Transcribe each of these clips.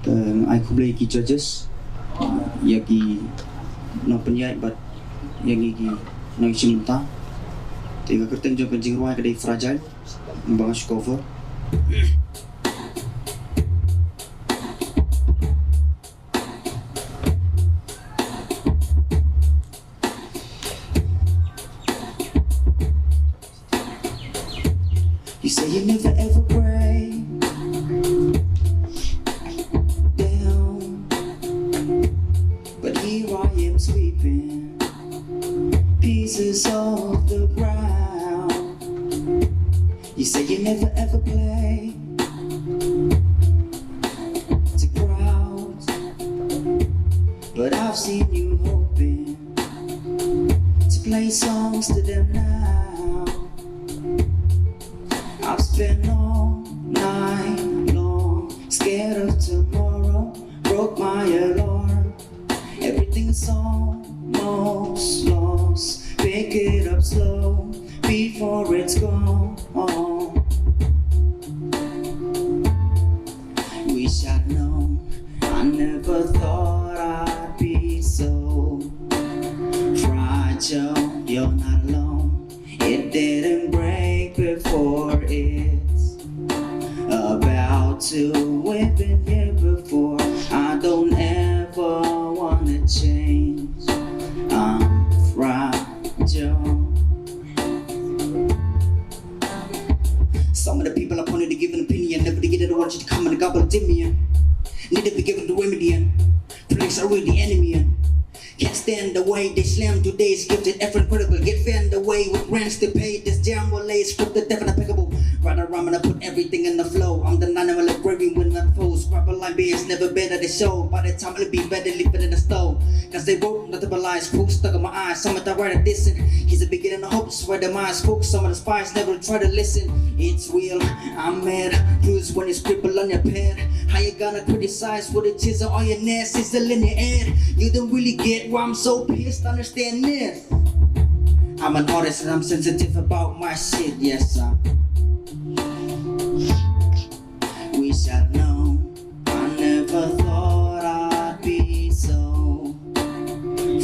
I could play judges, yagi no penyai but yagi no simulta. Tiga kertas jumpa jingruai kedai fragile, bangas cover. You say you never ever break down, but here I am sweeping pieces of the ground. You say you never ever play to crowds, but I've seen you hoping to play songs to them now. I've spent all night long scared of tomorrow, broke my alarm. Everything's almost lost, pick it up slow before it's gone. Wish I'd known, I never thought I'd be so fragile. You're not alone, it didn't break before it's about to. We've been here before, I don't ever wanna change. I'm fragile. Some of the people I wanted to give an opinion, never to get it, I want you to come and gobble it in me. Need to be given the remedy and police are really the enemy and can't stand the way they slam today's gifted, effort incredible. Get fanned away with rents to pay. This jam will lay scripted, definite impeccable. Rather I'm gonna put everything in the flow. I'm the animal of gravy when I'm foes. Rapper line beers never been at the show. By the time it'll be better, leave it in the stove. Cause they wrote nothing but lies, crooks stuck in my eyes. Some of the right at this and he's a beginning of hope. Swear the minds cook. Some of the spies never try to listen. It's real, I'm mad. Lose when you scribble on your pen. How you gonna criticize with a chisel on your neck? Sizzle in your head. You don't really get why I'm so pissed, understand this. I'm an artist and I'm sensitive about my shit, yes sir. Wish I'd known, I never thought I'd be so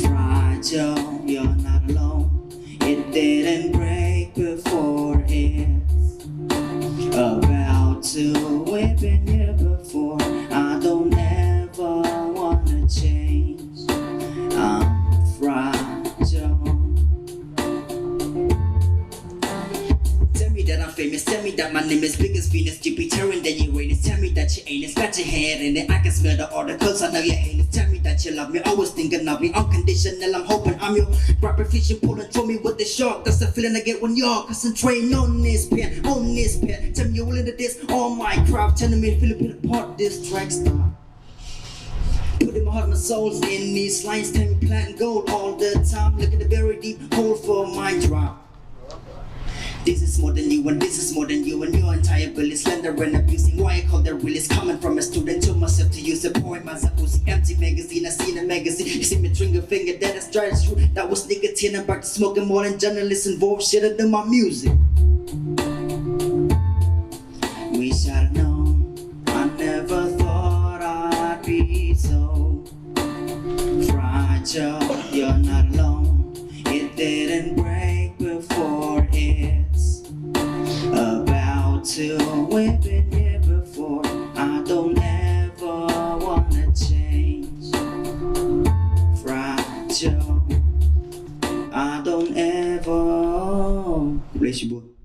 fragile. You're not alone, it didn't break before it's about to. We've been here before, I don't ever wanna change. I'm fragile. Tell me that I'm famous, tell me that my name is big as Venus, Jupiter than Uranus. Tell me that you ain't it, scratch your head and then I can smell the articles. I know you hate it. Tell me that you love me, always thinking of me unconditional. I'm hoping I'm your proper fishing, pulling through me with the shark. That's the feeling I get when y'all concentrating on this pen, on this pen. Tell me you're willing to this on my craft, telling me to feel a bit apart. This track stop. Putting my heart and my souls in these lines, tell me platinum gold all the time. Look at the very deep hole for my drop. This is more than you and this is more than you and your entire bill is slender and abusing. Why I call that real is coming from a student to myself to use a point. My Zapuzi empty magazine, I seen a magazine. You see me drink a finger, that is dry, it's true. That was nicotine, I'm back to smoking more than journalists involved, shit than my music. Wish I'd known, I never thought I'd be so fragile. You're not alone, it didn't break before it's about to. We've been here before, I don't ever wanna change. Fragile, I don't ever. Bless you, boy.